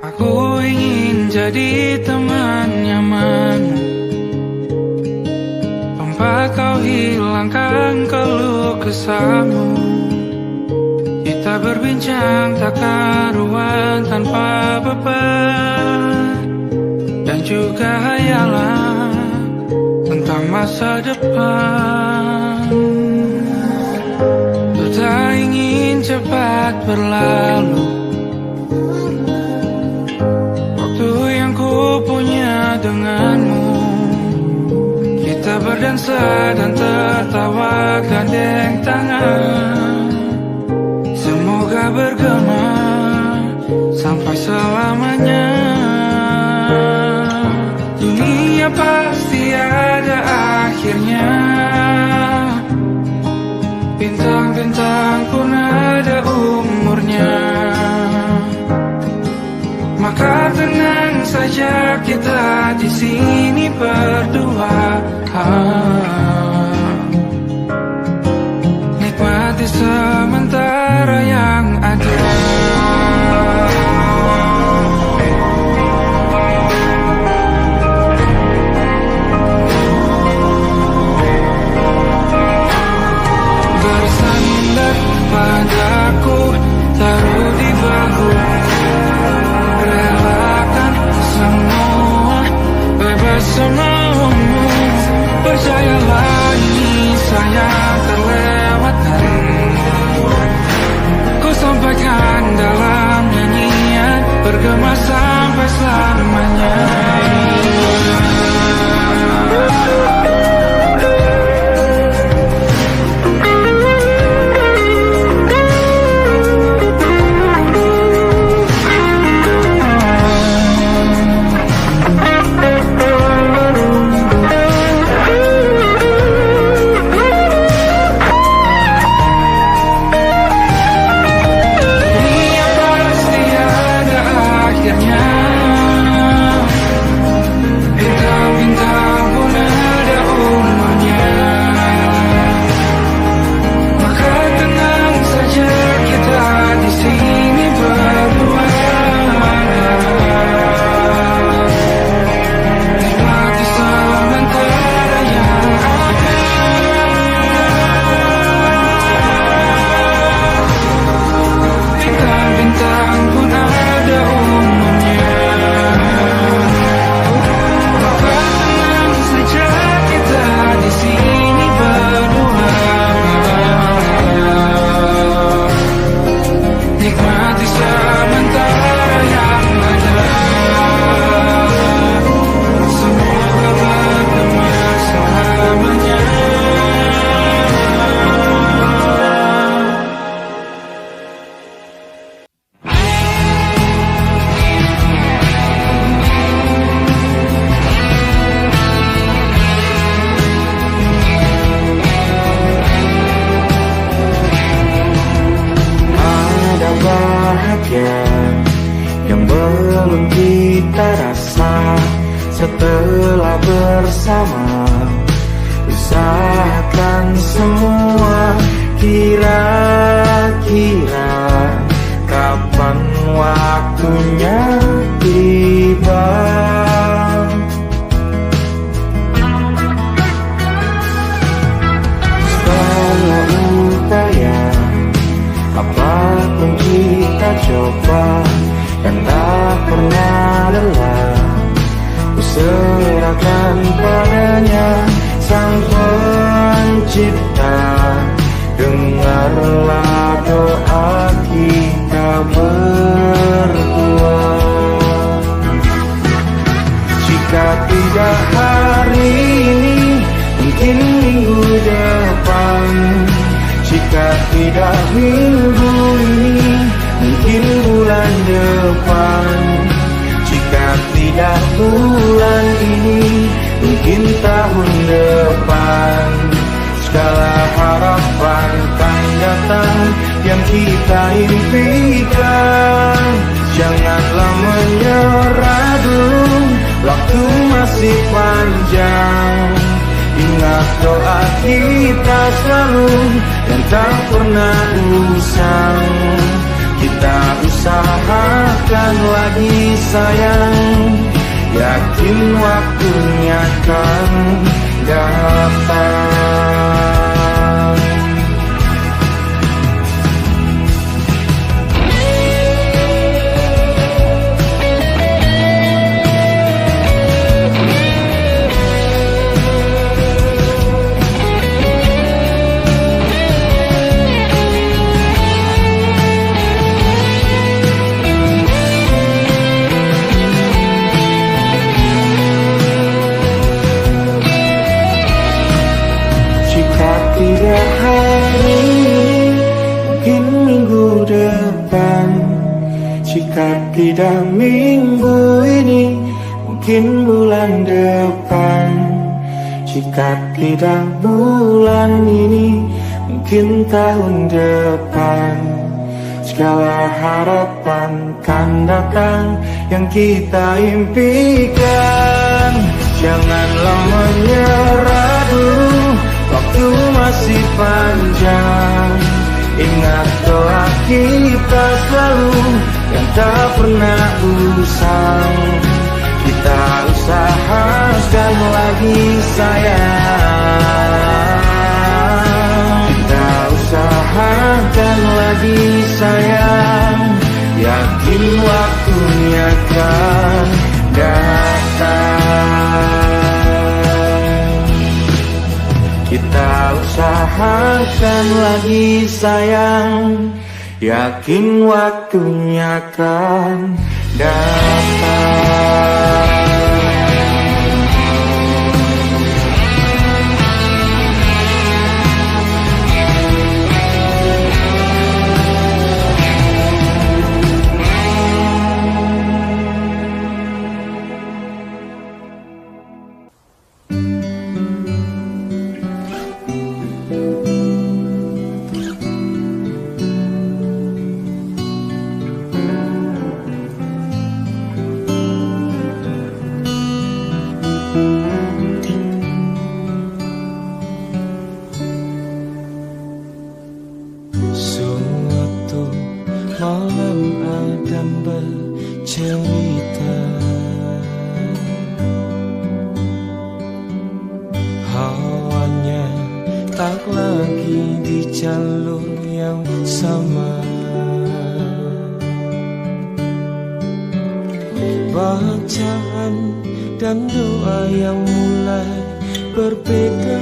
Aku ingin jadi teman nyaman, tempat kau hilangkan keluh kesahmu. Kita berbincang tak karuan tanpa beban, dan juga hayalan tentang masa depan. Ku tak ingin cepat berlalu waktu yang ku punya denganmu. Kita berdansa dan tertawa gandeng tangan, semoga bergema sampai selamanya. Dunia pasti ada akhirnya, bintang-bintang pun ada umurnya. Maka tenang saja kita di sini berdua, nikmati sementara yang ada. Bersandar padaku, taruh di bahu, relakan semua, bebas semaumu. Percayalah ini sayang terlewatkan, ku sampaikan dalam nyanyian, bergema sampai selamanya. Yang belum kita rasa setelah bersama, usahakan semua. Kira-kira kapan waktunya tiba? Setelah upaya apapun kita coba, dan tak pernah lelah, ku serahkan padanya Sang Pencipta. Dengarlah doa kita berdua. Jika tidak hari ini, mungkin minggu depan. Jika tidak minggu ini, mungkin bulan depan. Jika tidak bulan ini, mungkin tahun depan. Segala harapan kan datang yang kita impikan. Janganlah menyerah dulu, waktu masih panjang. Ingat doa kita selalu dan tak pernah usang. Kita usahakan usahakan lagi sayang, yakin waktunya akan datang. Tidak hari ini, mungkin minggu depan. Jika tidak minggu ini, mungkin bulan depan. Jika tidak bulan ini, mungkin tahun depan. Segala harapan kan datang yang kita impikan. Janganlah menyerah dulu, waktu masih panjang. Ingat doa kita selalu yang tak pernah usang. Kita usahakan lagi sayang, kita usahakan lagi sayang, yakin waktunya akan datang. Kita usahakan lagi sayang, yakin waktunya akan datang. Bacaan dan doa yang mulai berbeda,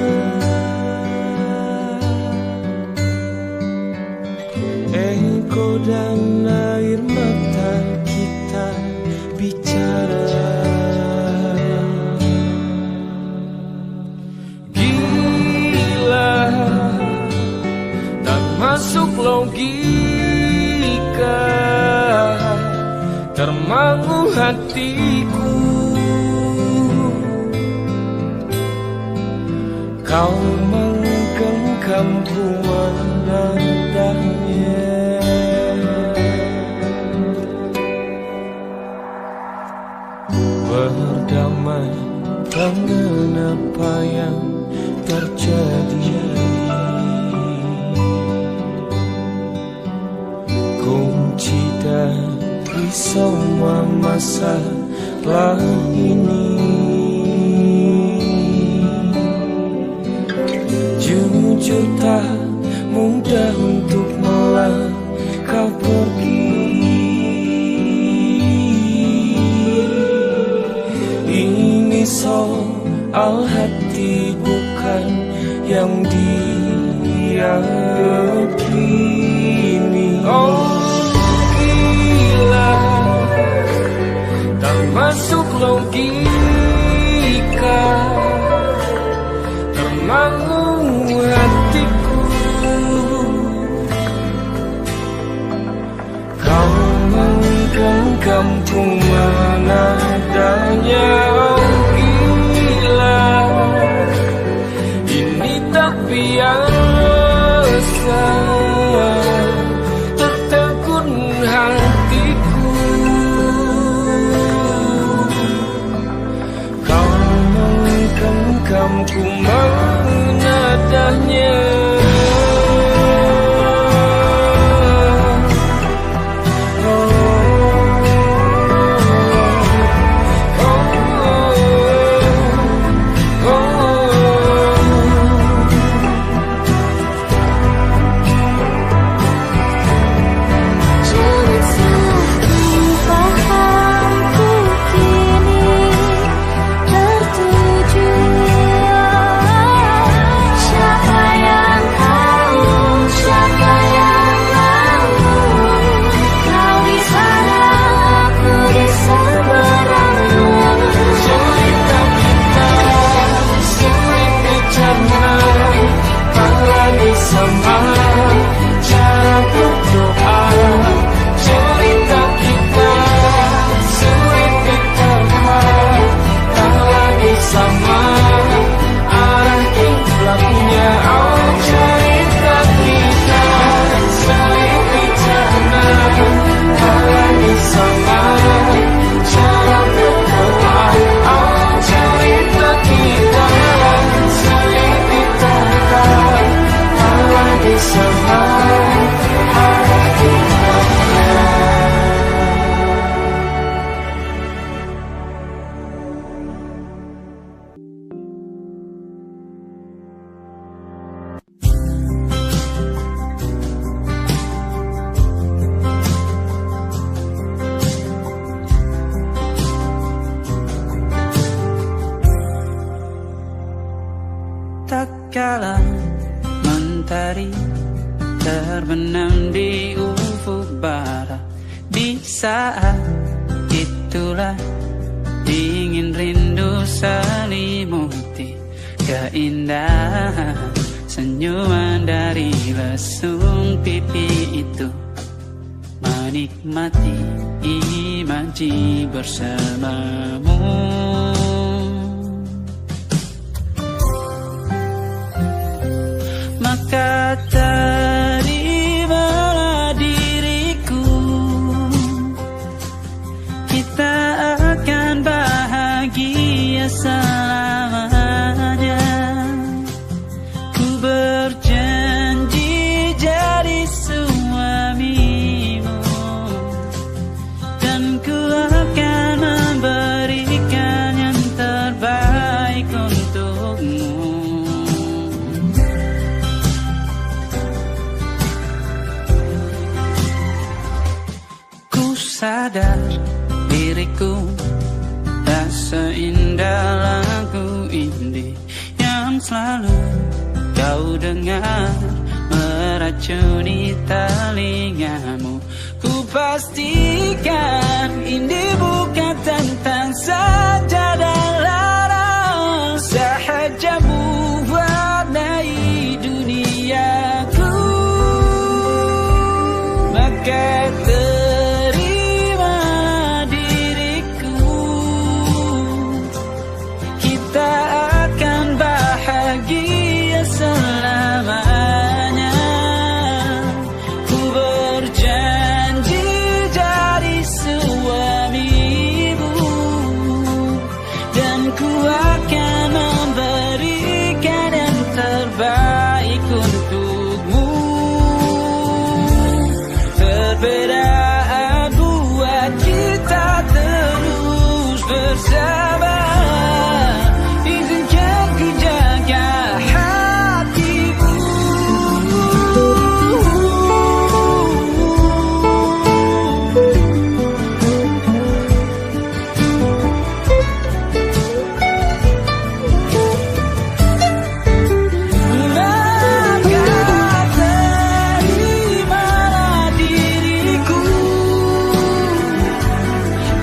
echo dan air mata kita bicara. Gila, tak masuk logika, termangu hatiku. Kau menggenggam nadanya, berdamai dengan apa yang terjadi. Kunci dari semua masalah ini, jujur tak mudah untuk melangkah pergi. Ini soal hati bukan yang diyakini. Oh gila, tak masuk logika, termangu hatiku. Kau menggenggam nadanya. Oh gila, ini tak biasa, tertegun hatiku. Kau menggenggam nadanya. Oh terbenam di ufuk barat. Di saat itulah ingin rindu selimuti keindahan senyuman dari lesung pipi itu. Menikmati imaji bersamamu. Maka terimalah diriku, kita akan bahagia selamanya. Ku berjanji jadi suamimu, dan ku akan memberikan yang terbaik untukmu. Ku sadar diriku tak seindah lagu indie yang selalu kau dengar meracuni telingamu. Ku pastikan indie bukan tentang sajadah larang, sahaja mewarnai duniaku. Maka terimalah diriku, kita akan bahagia selamanya. Ku berjanji jadi suamimu, dan ku akan memberikan yang terbaik untukmu. Perbedaan buat kita terus bersama. Izinkan ku jaga hatimu. Maka terimalah diriku,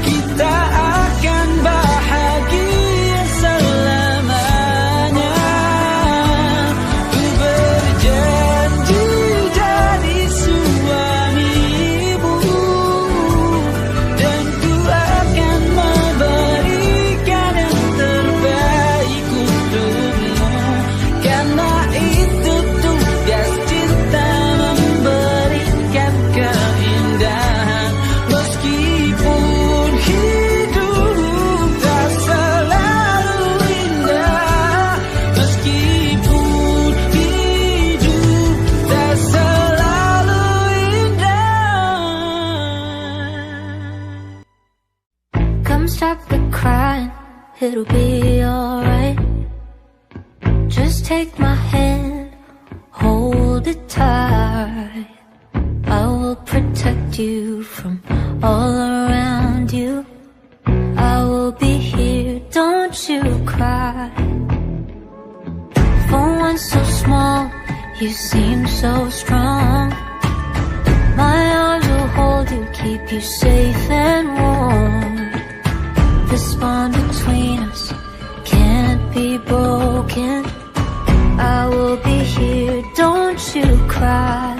kita akan bahagia selamanya. Ku berjanji jadi suamimu, dan ku akan memberikan yang terbaik untukmu. Karena itu tugas cinta, memberikan keindahan. Meskipun hidup tak selalu indah, meskipun hidup tak selalu indah. Come stop the crying, it'll be alright. Just take my hand, hold it tight. I will protect you from all around you. I will be here, don't you cry. For one so small, you seem so strong. My arms will hold you, keep you safe and warm. This bond between us can't be broken. I will be here, don't you cry.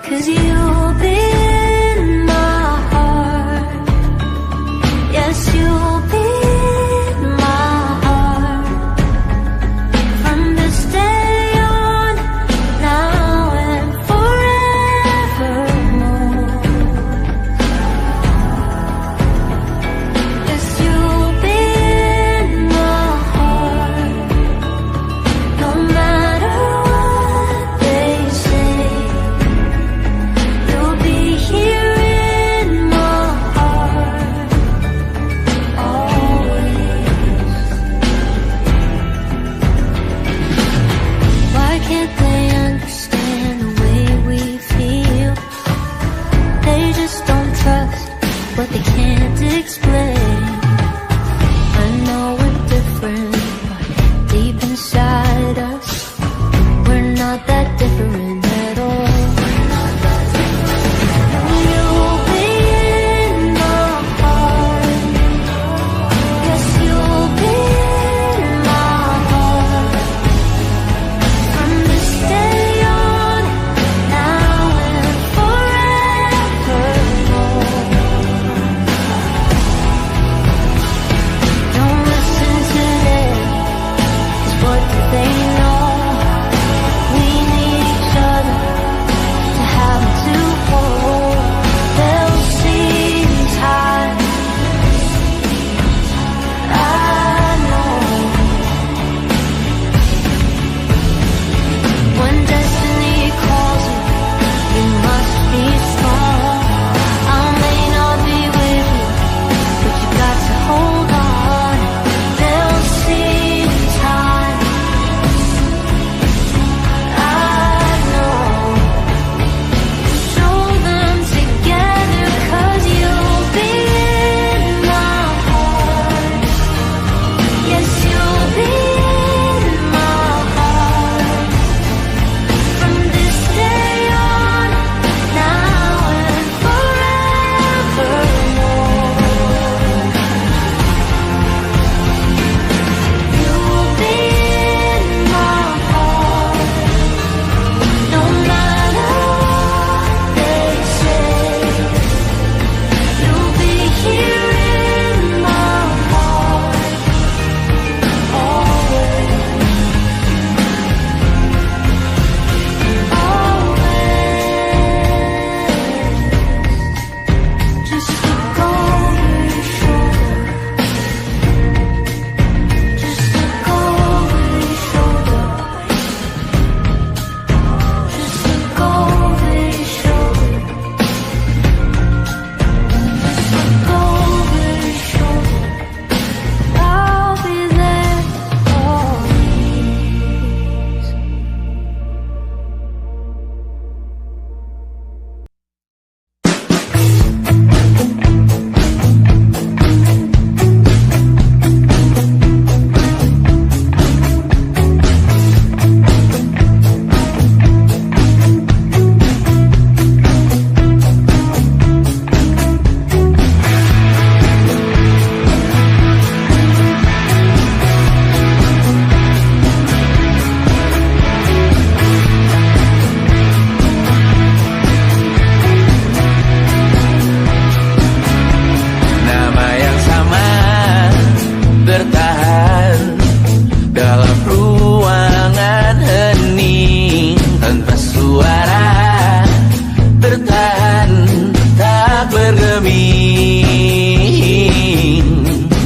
'Cause you'll be in my heart. Yes, you'll be in my heart. From this day on, now and forevermore. Yes, you'll be in my heart. No matter what they say, you'll be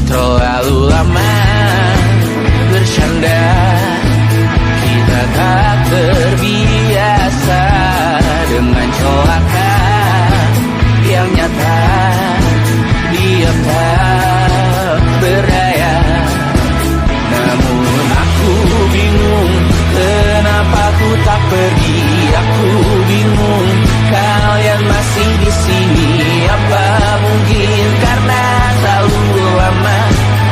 Terlalu lama bercanda, kita tak terbiasa dengan celaka yang nyata. Diam tak berdaya, namun aku bingung kenapa ku tak pergi. Aku bingung kalian masih di sini. Apa mungkin karena terlalu lama?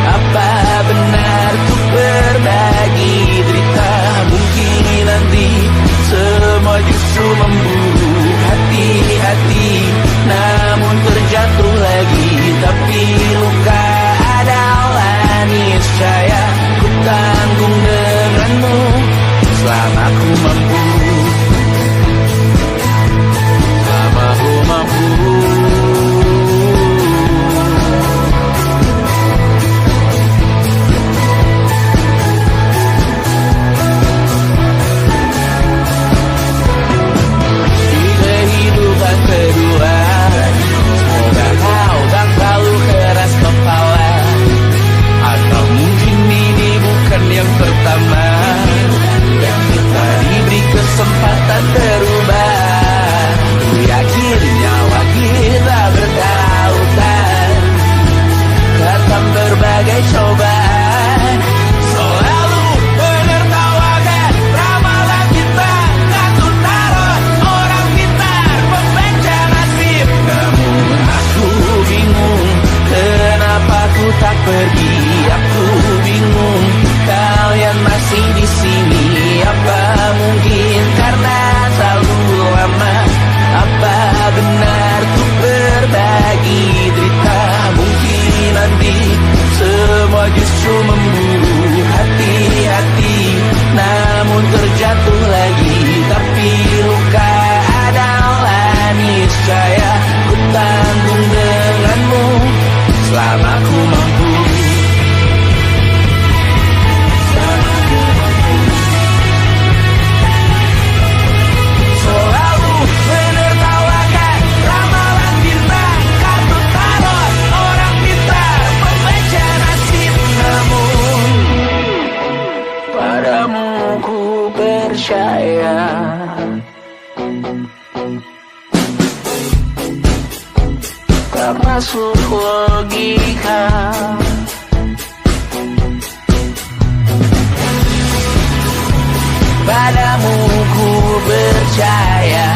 Apa benar ku berbagi derita? Mungkin nanti semua justru memburu hati-hati, namun terjatuh lagi. Tapi luka adalah niscaya ku tanggung denganmu selama ku mampu. Selama ku mampu. Kedua, semoga kau tak terlalu keras kepala, atau mungkin ini bukan yang pertama yang kita diberi kesempatan berubah. Ku yakin nyawa kita bertautan, datang berbagai cobaan, selalu menertawakan ramalan kita. Aku taruh orang pintar membaca nasib, namun aku bingung kenapa ku tak pergi. Aku bingung kalian masih di sini. Apa mungkin karena terlalu lama? Apa benar ku berbagi derita? Mungkin nanti semua justru memburu hati-hati, namun terjatuh lagi. Tapi luka adalah niscaya ku tanggung denganmu selama ku mampu. Selalu menertawakan ramalan bintang, kartu tarot orang pintar membaca nasib, namun padamu ku percaya. Tak masuk logika, padamu ku percaya.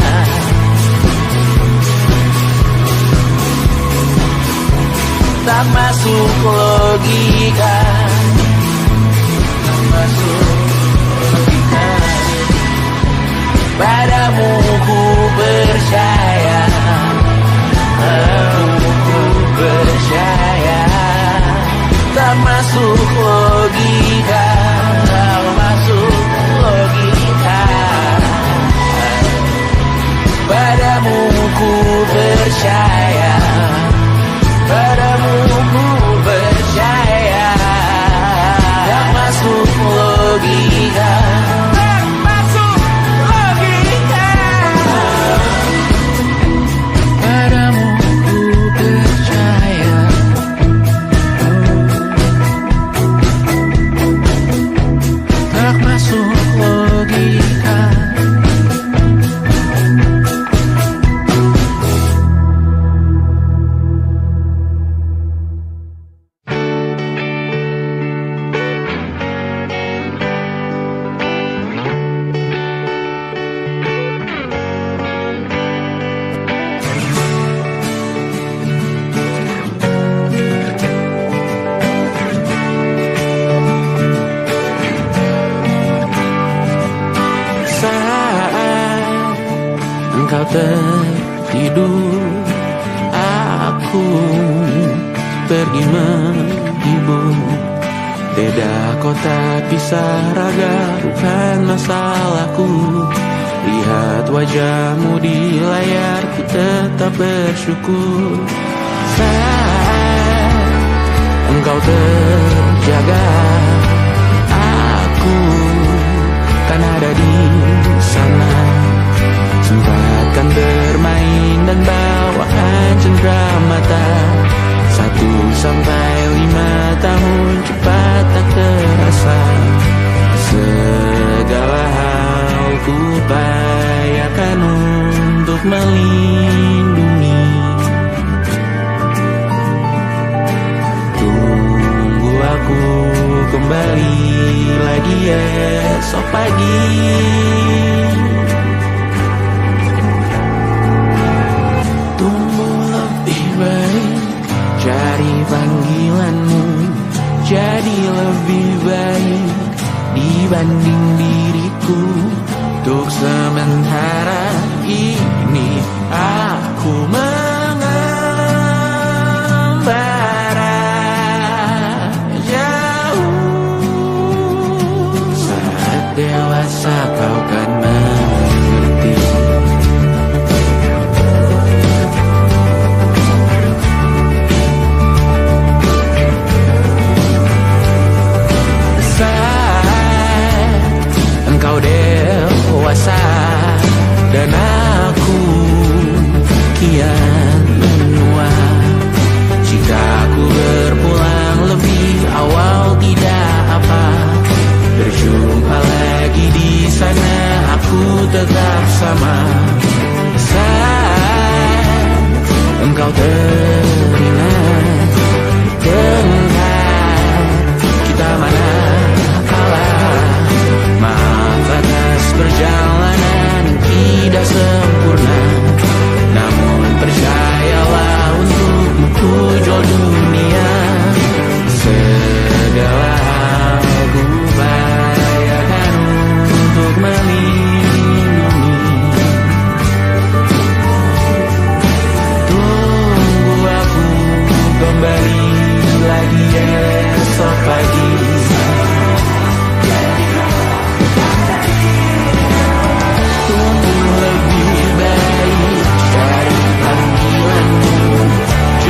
Tak masuk logika, tak masuk logika. Padamu ku percaya, padamu ku percaya. Tak masuk logika, tak masuk logika. Padamu ku percaya, padamu ku percaya. Tak masuk logika, tak masuk logika. Padamu ku percaya. Tak masuk logika. Engkau tertidur, aku pergi menghibur. Beda kota pisah raga, bukan masalahku. Lihat wajahmu di layar, ku tetap bersyukur. Saat engkau terjaga, aku kan ada di sana. Sempatkan bermain dan bawakan cendera mata. sampai 5 tahun cepat tak terasa. Segala hal ku upayakan untuk melindungi. Tunggu aku kembali lagi esok pagi. Tumbuh lebih baik, cari panggilanmu, jadi lebih baik dibanding diriku. Untuk sementara ini aku mengembara jauh. Saat dewasa kau kan mengerti. Engkau dewasa dan aku kian menua. Jika aku berpulang lebih awal tidak apa, berjumpa lagi di sana aku tetap sama. Saat engkau teringat tengah kita mana kalah. Maaf atas perjalanan tidak sempurna, namun percayalah untukmu ku jual dunia. Segala hal ku upayakan untuk melindungi. Tunggu aku kembali lagi esok pagi.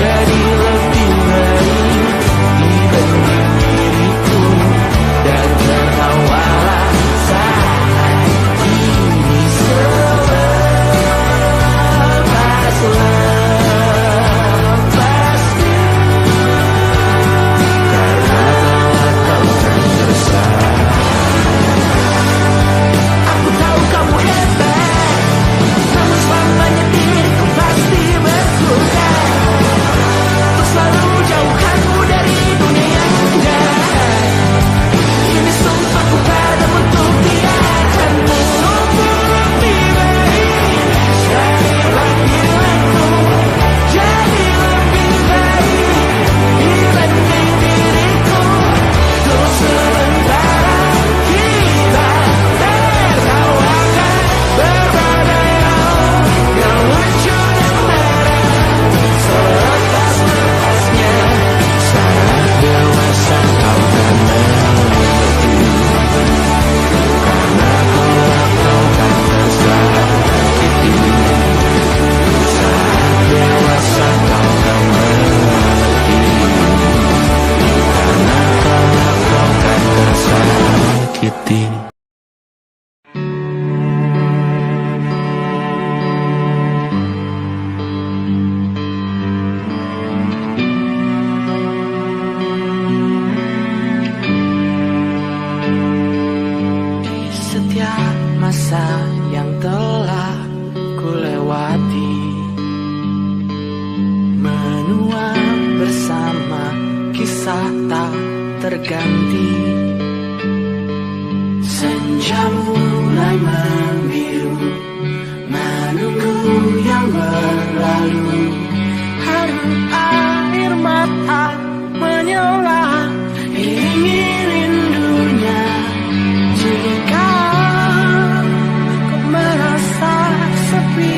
Jadi lebih baik dibanding diriku, dan tertawalah saat ini selepas-lepasnya. Karena kau kan bersama. Aku tahu kamu hebat, namun selamanya diriku pasti berkurang. Selalu jauhkanmu dari dunia yang jahat. Ini sumpahku padamu untuk biarkanmu lebih baik dari panggilanku. Jadi lebih baik dibanding diriku. Untuk sementara kita tertawakan berbagai hal yang lucu dan marah. Selepas-lepasnya saat dewasa kau kan mengerti. Karena kau kan tersakiti. Saat dewasa kau kan mengerti. Karena kau kan tersakiti. Setiap masa yang telah ku lewati, menua bersama kisah tak terganti. Senja mulai membiru, menunggu yang berlalu. Haru air mata menyala, iringi rindunya. Jika kau merasa sepi,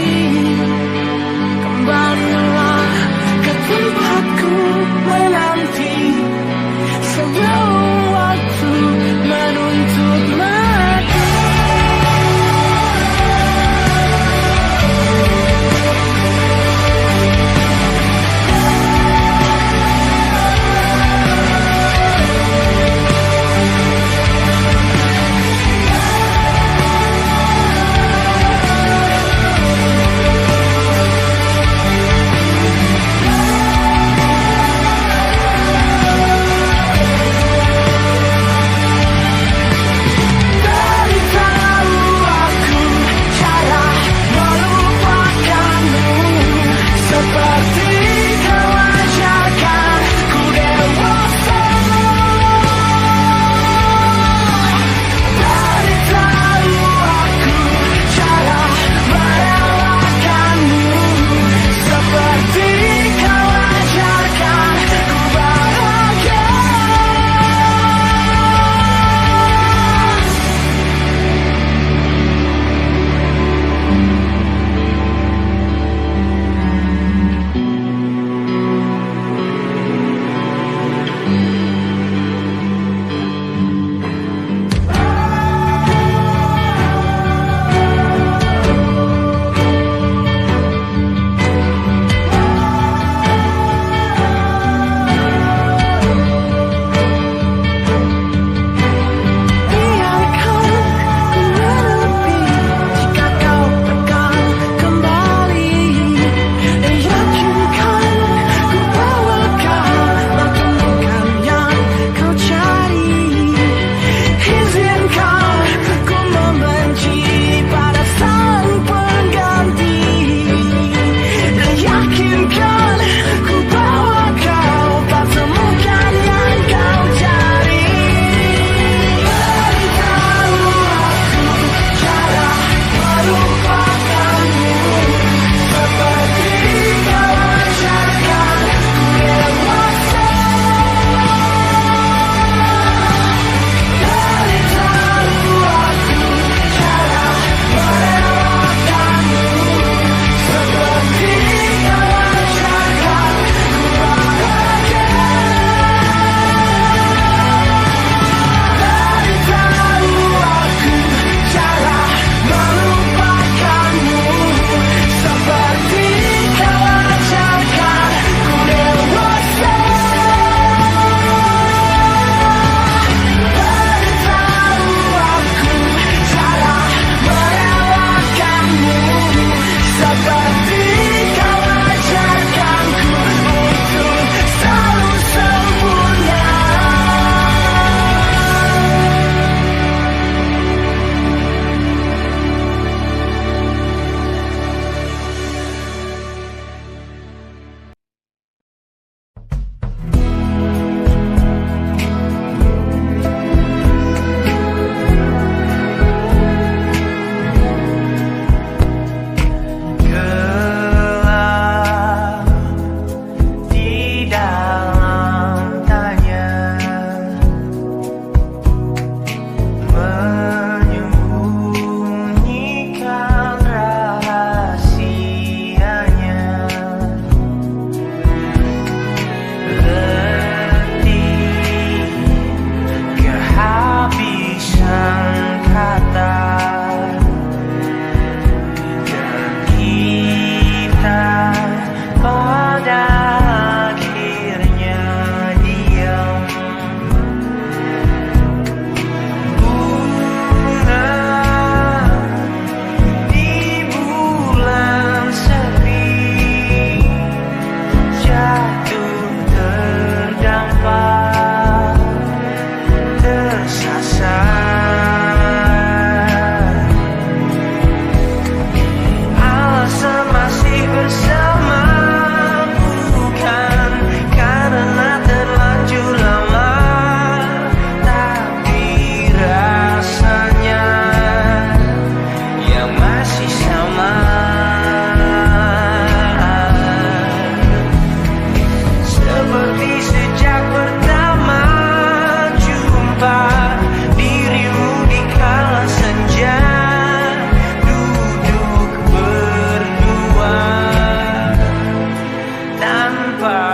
kembalilah ke tempatku menanti. Sebelum waktu menuntut mati.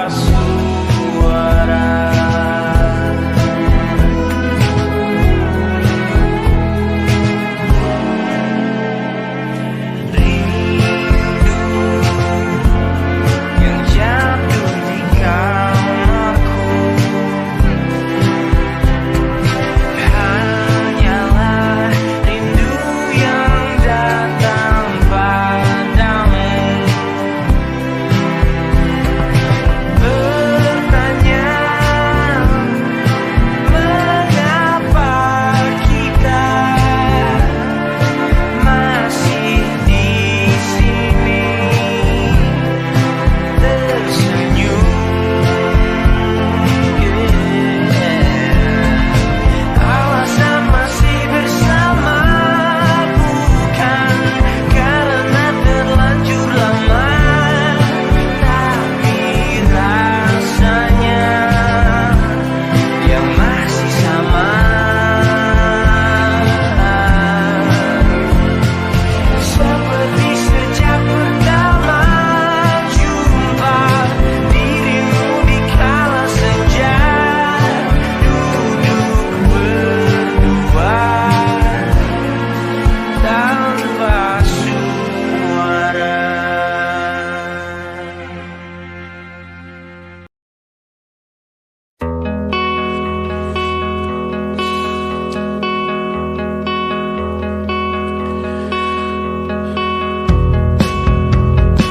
suara. Yang jatuh di kamarku hanyalah rindu yang datang padamu. Bertanya mengapa kita masih di sini tersenyum. Alasan masih bersama bukan karena terlanjur lama, tapi rasanya yang masih sama. Seperti sejak pertama jumpa dirimu di kala senja, duduk berdua tanpa suara.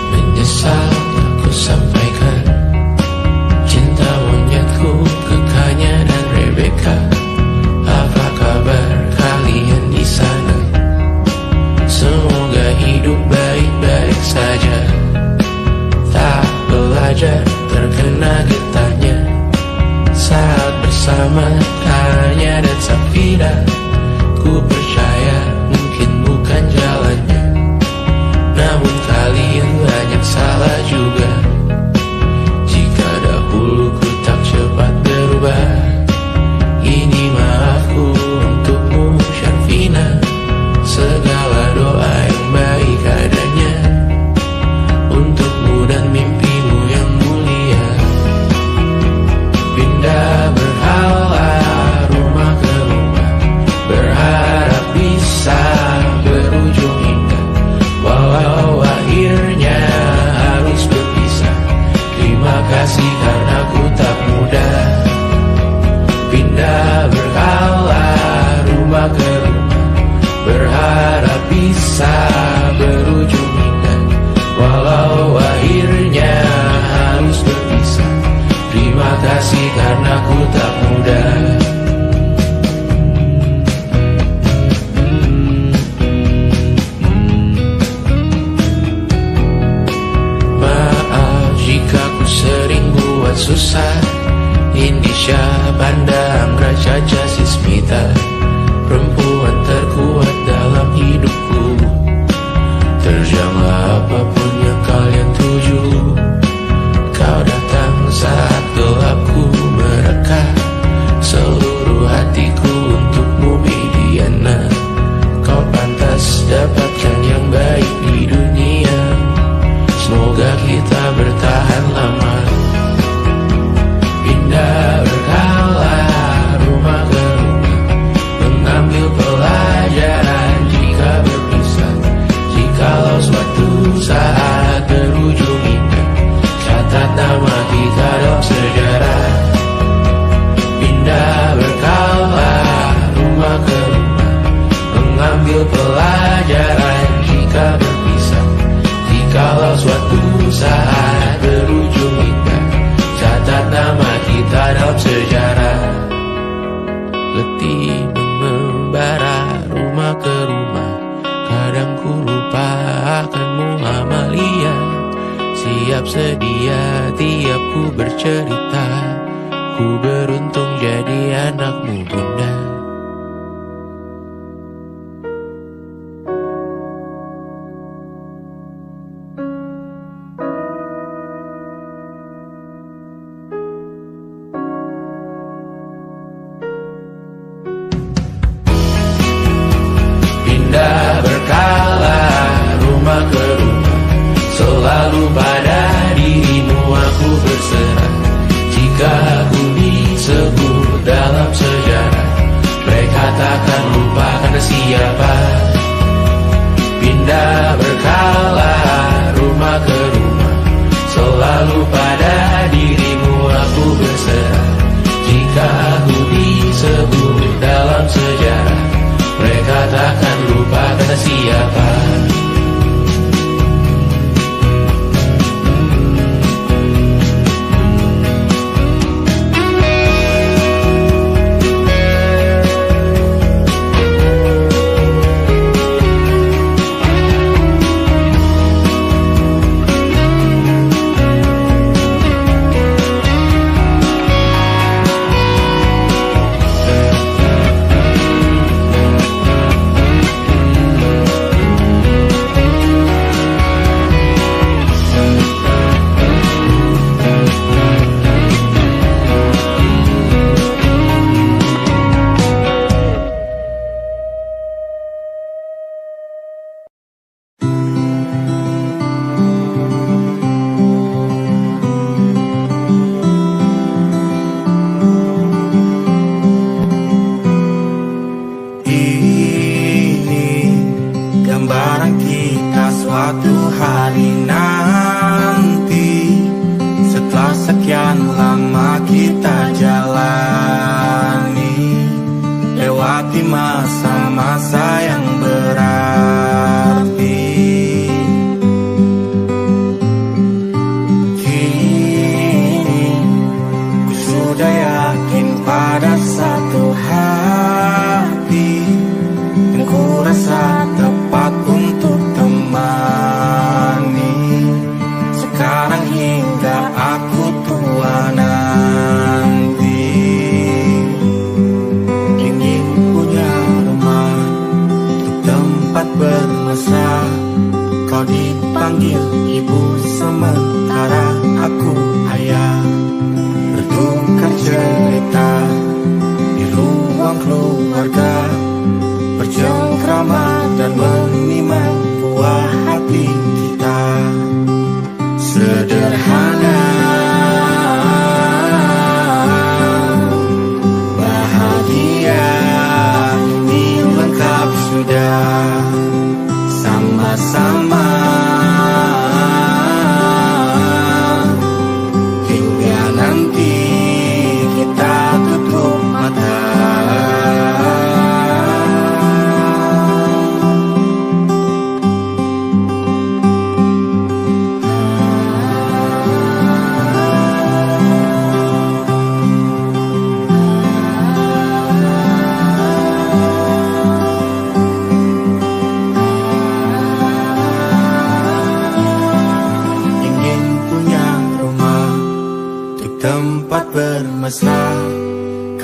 Menyesal aku sampaikan cinta monyetku ke Kanya dan Rebecca. Apa kabar kalian di sana? Semoga hidup baik-baik saja. Tak belajar terkena getahnya saat bersama Kanya dan Safira. Ku percaya mungkin bukan jalannya, namun kalian banyak salah juga. Jika dahulu ku tak cepat berubah, ini maafku untukmu Syarfina. Segala doa yang baik adanya untukmu dan mimpimu yang mulia. Pindah berhala rumah ke rumah, berharap bisa berujung indah. Walau akhirnya harus berpisah, terima kasih karena ku tak mudah. Pindah berhala rumah ke rumah, berharap bisa berujung indah. Walau akhirnya harus berpisah, terima kasih karena ku tak mudah. Maaf jika ku sering buat susah. Indisha, Banda, Anggra, Caca, Sismita, perempuan terkuat dalam hidupku. Terjanglah apapun yang kalian tuju. Kau datang saat gelapku mereka. Seluruh hatiku untukmu Bidiana. Kau pantas dapatkan yang baik di dunia. Semoga kita bertahan lama. Pindah berkala rumah ke rumah, mengambil pelajaran jika berpisah. Jikalau suatu saat berujung indah, catat nama kita dalam sejarah. Pindah berkala rumah ke rumah, mengambil pelajaran jika berpisah. Jikalau suatu saat berujung indah, catat nama kita dalam sejarah. Letih mengembara rumah ke rumah, kadang ku lupa akanmu Amalia. Siap sedia tiap ku bercerita, ku beruntung jadi anakmu Bunda. Selalu pada dirimu aku bersedih. ke siapa. Pindah berkala rumah ke rumah, selalu pada dirimu aku berserah. Jika aku disebut dalam sejarah, mereka takkan lupa kata siapa.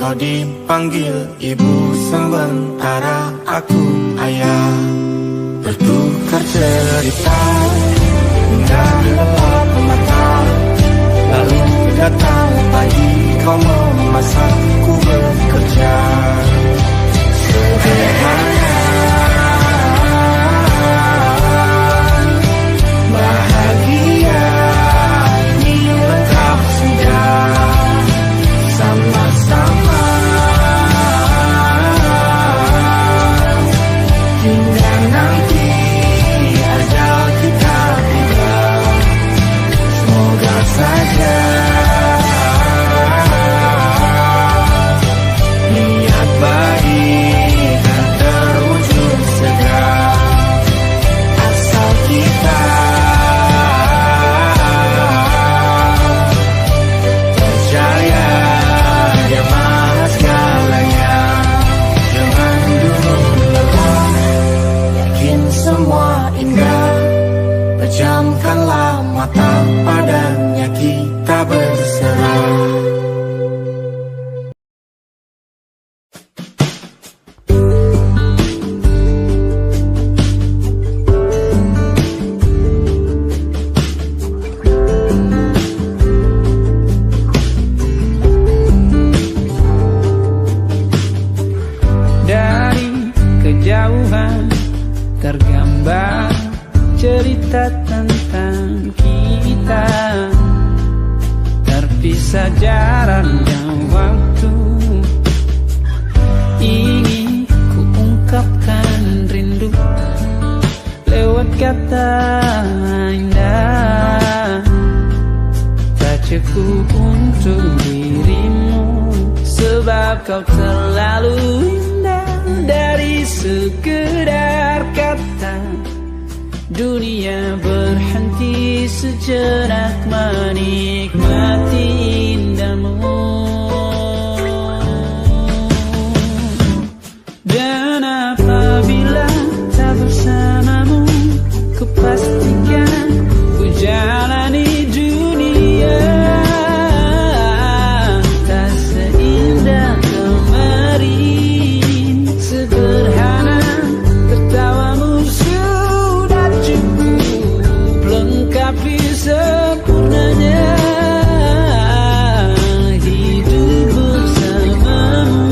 Kau dipanggil ibu sementara aku ayah. Bertukar cerita hingga gelap mata, lalu datang pagi kau memasakku bekerja. Sederhana, bahagia ini lengkap sudah. Sama-sama hingga nanti ajal kita tiba. Semoga saja niat baik dan terwujud segera, asal kita percaya Dia Maha segalanya. Jangan dulu lelah, yakin semua indah. Pejamkanlah mata, padanya kita berserah. Dari kejauhan tergambar cerita tentang kita, terpisah jarak dan waktu. Ingin ku ungkapkan kata indah bacaku untuk dirimu, sebab kau terlalu indah. Dari sekedar kata dunia berhenti sejenak menikmati indahmu. Dan apabila tak bersamamu, ku pastikan ku jalani dunia tak seindah kemarin. Sederhana tertawamu sudah cukup lengkapi sempurnanya hidup bersamamu.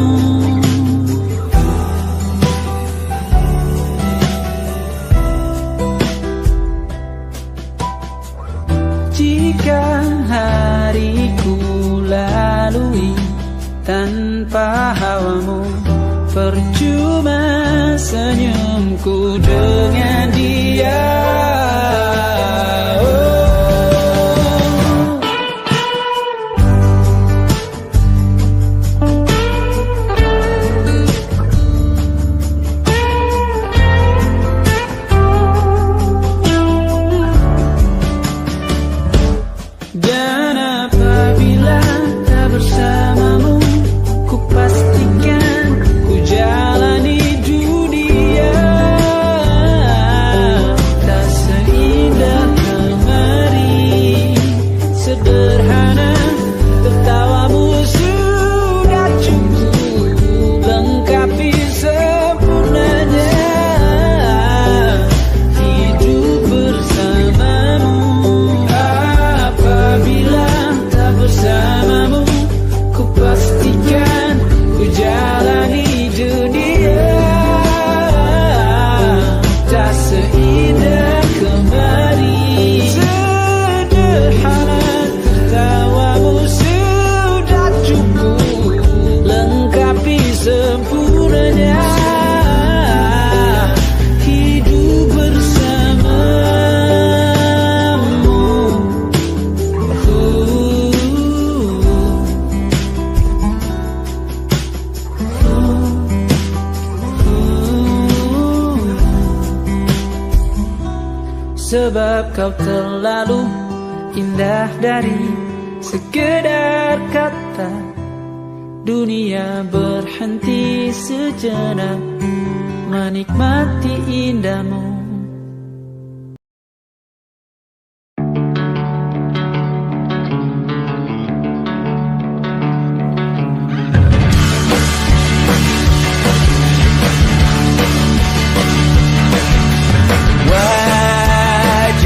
Jika hariku lalui tanpa hawamu, percuma senyumku dengan dia. Dan apabila tak bersamamu, ku pastikan ku jalani dunia tak seindah kemarin. Sederhana tertawamu sudah cukup lengkapi sempurnanya hidup bersamamu. Apabila tak bersamamu, ku pastikan ku jalani dunia tak seindah kemarin. Sederhana tertawamu sudah cukup lengkapi sempurnanya hidup bersamamu. Sebab kau terlalu indah dari sekedar kata dunia berhenti sejenak menikmati indahmu.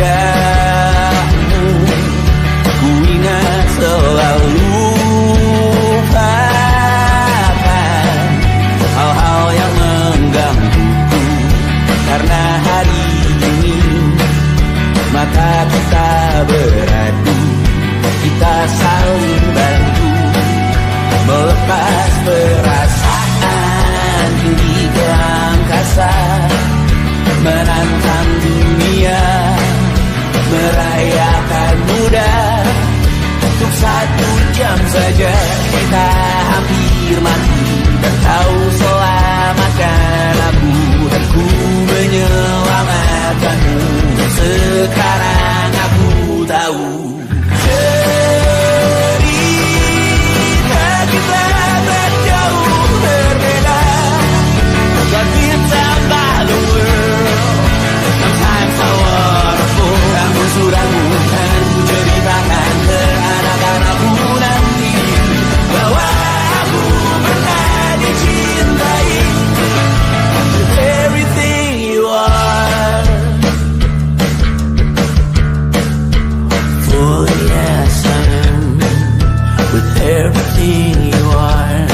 Wajahmu ku ingat selalu, lupakan hal-hal yang menggangguku. Karena hari ini mata kita beradu, kita saling bantu melepas perasaan tinggi ke angkasa, menantang dunia, merayakan muda. Untuk 1 jam saja kita hampir mati, dan kau selamatkan aku, dan ku menyelamatkanmu. Sekarang aku tahu cerita kita tak jauh berbeda, but it's about the world. Sometimes so wonderful. Namun sudah bukan ku ceritakan ke anak-anakku nanti bahwa aku pernah dicintai. Everything you are, for yes I am, with everything you are.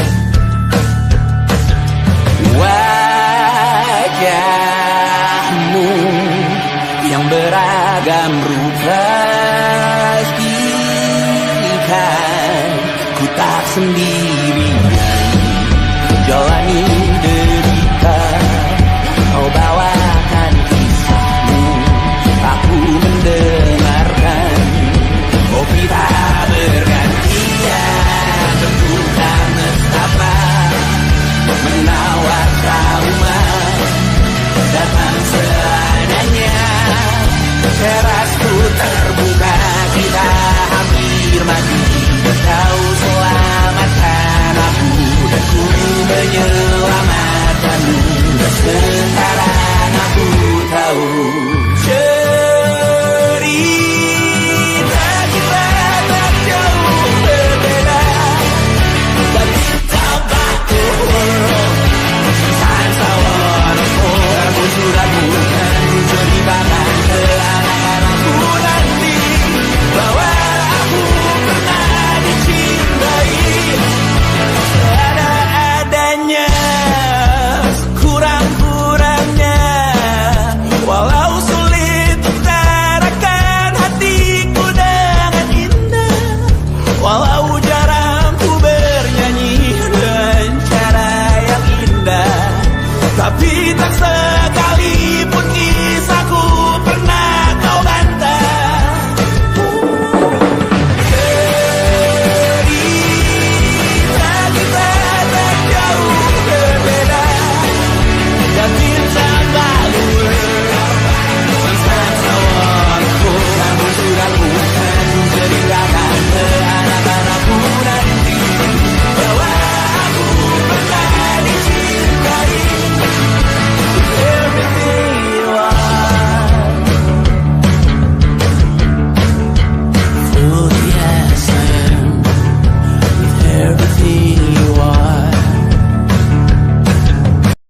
Wajahmu yang beragam rupa pastikan ku tak sendiri.